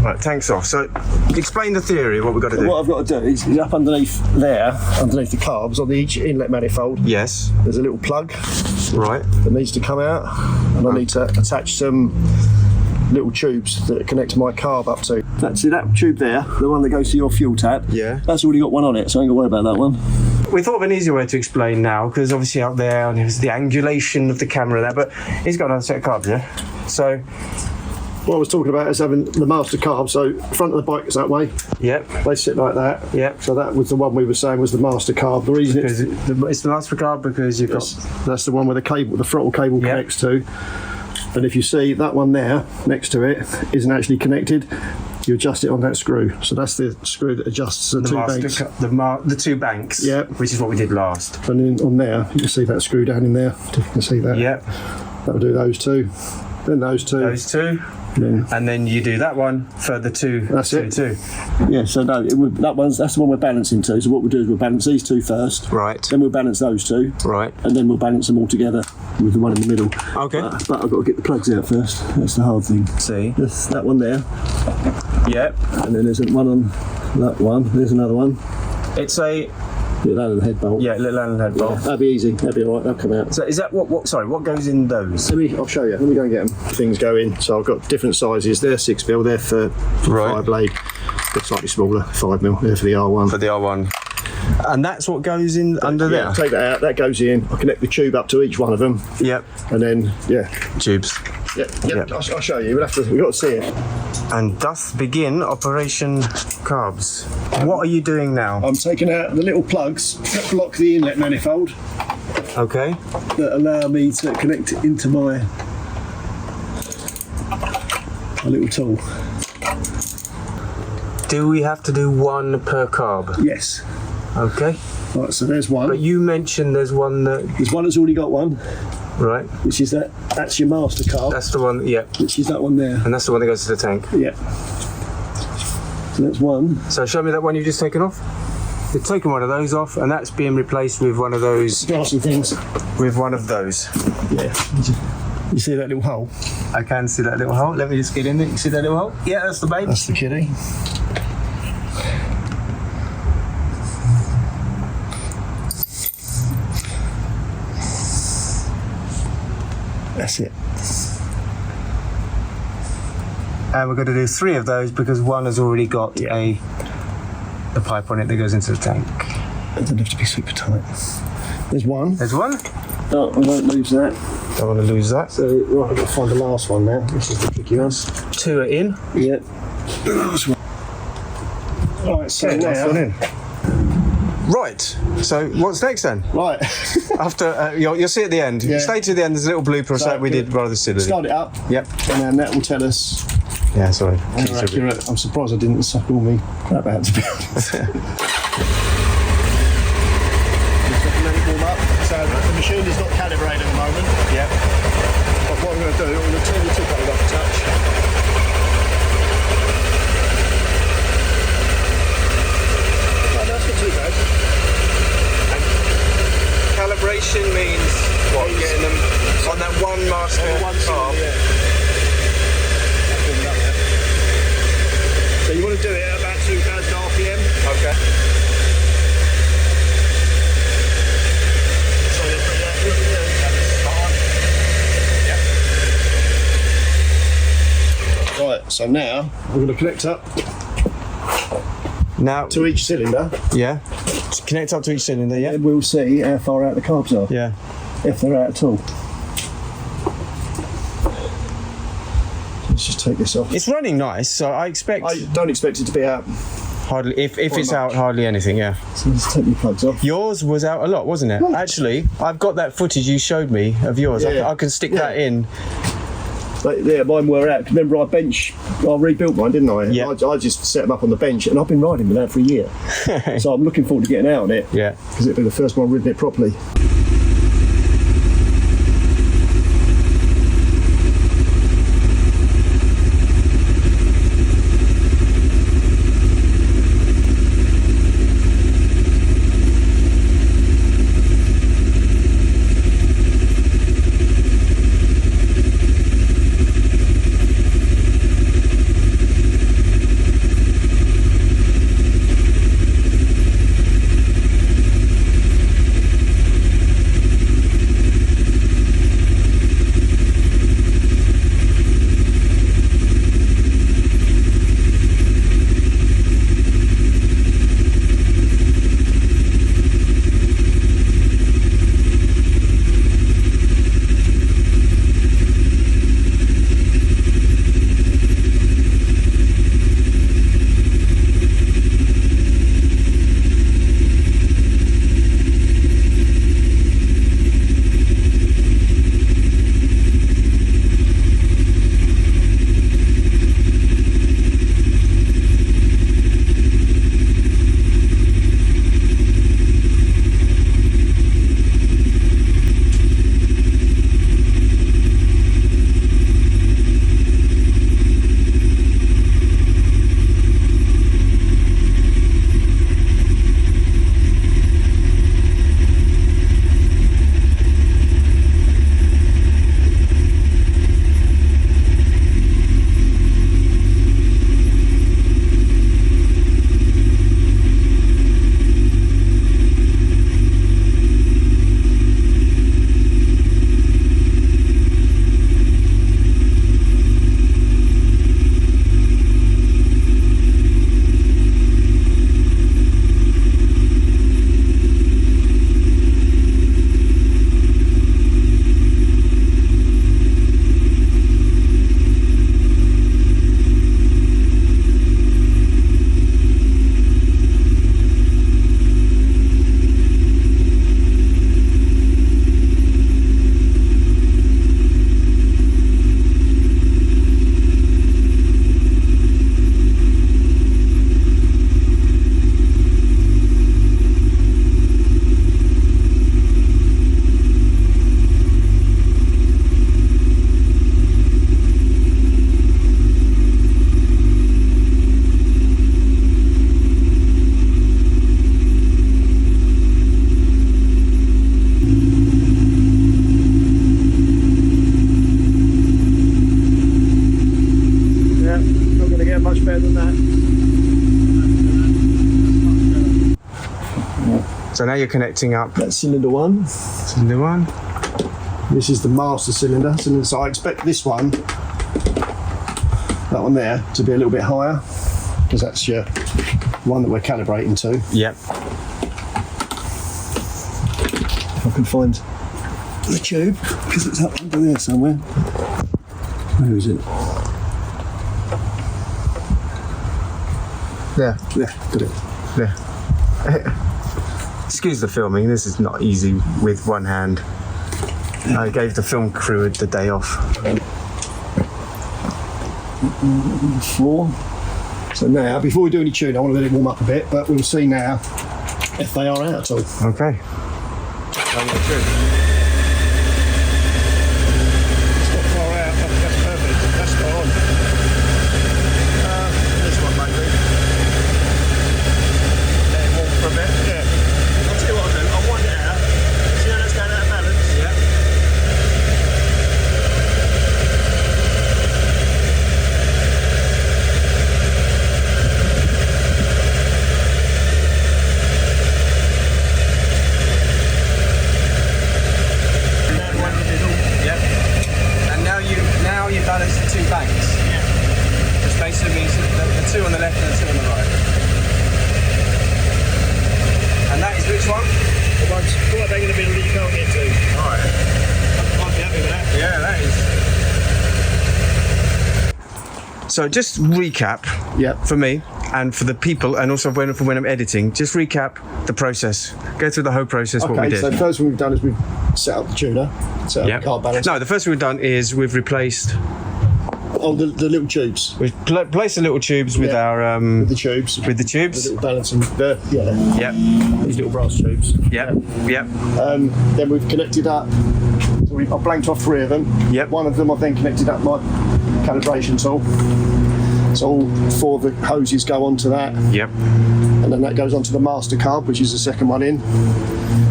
Right, tank's off. So, explain the theory of what we've got to do. What I've got to do is up underneath there, underneath the carbs, on each inlet manifold. Yes. There's a little plug. Right. That needs to come out, and I need to attach some little tubes that connect my carb up to. See that tube there, the one that goes to your fuel tap? Yeah. That's already got one on it, so I ain't got to worry about that one. We thought of an easier way to explain now, because obviously out there, and there's the angulation of the camera there, but he's got another set of carbs, yeah? So, what I was talking about is having the master carb, so front of the bike is that way. Yep. They sit like that. Yep. So that was the one we were saying was the master carb. The reason it's the master carb because you've got... That's the one where the cable, the throttle cable connects to. And if you see that one there next to it isn't actually connected, you adjust it on that screw. So that's the screw that adjusts the two banks. The two banks. Yep. Which is what we did last. And then on there, you can see that screw down in there. You can see that. Yep. That'll do those two. Then those two. Those two. And then you do that one for the two. That's it. Two. Yeah. So no, that's the one we're balancing to. So what we'll do is we'll balance these two first. Right. Then we'll balance those two. Right. And then we'll balance them all together with the one in the middle. Okay. But I've got to get the plugs out first. That's the hard thing. See. There's that one there. Yep. And then there's one on that one. There's another one. It's a little Allen head bolt. Yeah, little Allen head bolt. Yeah, that'll be easy. That'll be all right. That'll come out. So is that what? Sorry, what goes in those? I'll show you. Let me go and get them. Things go in. So I've got different sizes. They're 6mm. They're for Fireblade. They're slightly smaller, 5mm. They're for the R1. For the R1. And that's what goes in under there. Take that out. That goes in. I connect the tube up to each one of them. Yep. And then tubes. Yep. I'll show you. We've got to see it. And thus begin Operation Carbs. What are you doing now? I'm taking out the little plugs that block the inlet manifold. Okay. That allow me to connect it into my little tool. Do we have to do one per carb? Yes. Okay. Right, so there's one. But you mentioned there's one that's already got one. Right. Which is that's your master carb. That's the one, yeah. Which is that one there. And that's the one that goes to the tank. Yeah. So that's one. So show me that one you've just taken off. You've taken one of those off, and that's being replaced with one of those glassy things. With one of those. Yeah. You see that little hole? I can see that little hole. Let me just get in there. You see that little hole? Yeah, that's the babe. That's the kiddie. That's it. And we're going to do 3 of those because one has already got a pipe on it that goes into the tank. It doesn't have to be super tight. There's one. There's one. Oh, I won't lose that. Don't want to lose that. So, right, I've got to find the last one now. This is the tricky one. 2 are in. Yeah. Last one. Right, so okay, now. Last one in. Right, so what's next then? Right. After, you'll see at the end. Yeah. Stay to the end, there's a little blooper or something we did rather silly. Start it up. Yep. And then that will tell us. Yeah, sorry. Accurate. I'm surprised I didn't suck all me crap out, to be honest. So the machine is not calibrated at the moment. Yep. But what I'm going to do, I'm going to turn the tip off a touch. That's not too bad. And calibration means what? Getting them on that one master carb. So you want to do it at about 2,000 RPM. Okay. Right, so now we're going to connect up to each cylinder. Yeah. Connect up to each cylinder, yeah. And we'll see how far out the carbs are. Yeah. If they're out at all. Let's just take this off. It's running nice, so I don't expect it to be out. Hardly, if it's out, hardly anything, yeah. So let's take the plugs off. Yours was out a lot, wasn't it? Well, actually, I've got that footage you showed me of yours. Yeah. I can stick that in. But yeah, mine were out. Remember, I rebuilt mine, didn't I? Yeah. I just set them up on the bench, and I've been riding with that for a year. So I'm looking forward to getting out on it. Yeah. Because it'll be the first one I've ridden it properly. going to get much better than that. So now you're connecting up That's cylinder 1. cylinder 1. This is the master cylinder. So I expect this one, that one there, to be a little bit higher, because that's your one that we're calibrating to. Yep. If I can find the tube, because it's up under there somewhere. Where is it? Yeah. Yeah, got it. Yeah. Excuse the filming, this is not easy with one hand. I gave the film crew the day off. 4. So now, before we do any tuning, I want to let it warm up a bit, but we'll see now if they are out at all. Okay. It's not far out, that's perfect. That's spot on. This one maybe. Let it walk for a bit. Yeah. I'll tell you what I'll do. I'll wind it out. See how that's going out of balance? Yeah. Now you balance the 2 banks. Yeah. Which basically means the 2 on the left and the 2 on the right. And that is which one? The one's right bang in the middle that you can't get to. Alright. I'd be happy with that. Yeah, that is. So just recap Yep. for me and for the people, and also for when I'm editing, just recap the process. Go through the whole process, what we Okay, did. so the first thing we've done is we've set up the tuner, set up Yep. the carb balance. No, the first thing we've done is we've replaced, Oh, the little tubes. we've placed the little tubes with Yeah. our, With the tubes. with the tubes. The little balancing, Yep, these little brass tubes. yep, yep, Then we've connected up, so I've blanked off 3 of them. Yep. One of them I've then connected up my calibration tool. So all 4 of the hoses go onto that, yep. and then that goes onto the master carb, which is the second one in.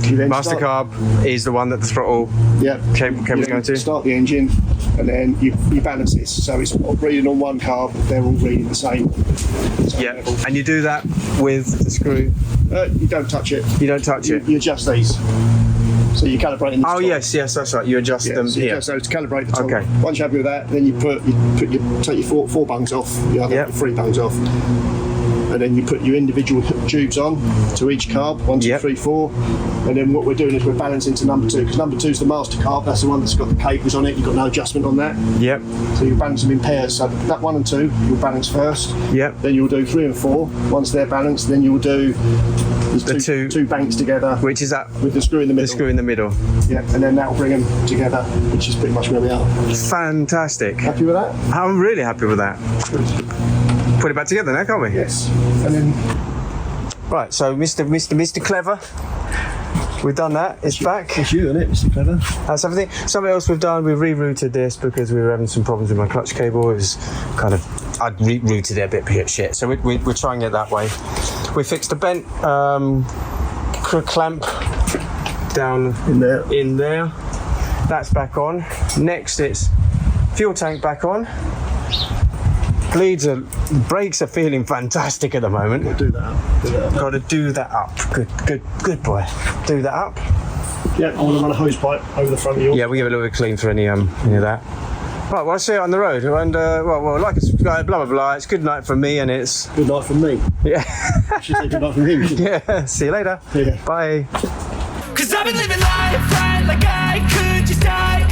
You then Master start- carb is the one that the throttle Yeah. cable's You going to. start the engine, and then you balance this. So it's reading on one carb, they're all reading the same. Yeah, level. and you do that with the screw. You don't touch it. You don't touch it. You adjust these. So you're calibrating. Oh yes, that's right. You adjust them So you here. adjust those to calibrate the tool. Okay. Once you're happy with that, then you take your four bungs off. You have Yep. your 3 bungs off. And then you put your individual tubes on to each carb, 1, 2, Yep. 3, 4. And then what we're doing is we're balancing to number 2, because number 2 is the master carb. That's the one that's got the cables on it. You've got no adjustment on that. Yep, So you balance them in pairs. So that 1 and 2 you'll balance first. yep. Then you'll do 3 and 4. Once they're balanced, then you'll do The two banks together Which is that? with the screw in the middle. The screw in the middle. Yeah, and then that'll bring them together, which is pretty much where we are. Fantastic. Happy with that? I'm really happy with that. Put it back together now, can't we? Yes. And then Right. So, Mr. Clever, we've done that. It's back. it's you, isn't it, Mr. Clever? That's everything. Something else we've done. We've rerouted this because we were having some problems with my clutch cable. It was kind of I'd rerouted it a bit shit. So we're trying it that way. We fixed a bent clamp down In there. That's back on. Next, it's fuel tank back on. Brakes are feeling fantastic at the moment. Do that. Got to do that up. Good boy. Do that up. Yeah, I want to run a hose pipe over the front of yours. Yeah, we give it a little bit clean for any of that. Right, well, I'll see you on the road. And like and subscribe, blah blah blah. It's good night from me, and it's Good night from me. yeah, I should say good night from him. yeah. See you later. Yeah. Bye. Cause I've been living life right like I could just die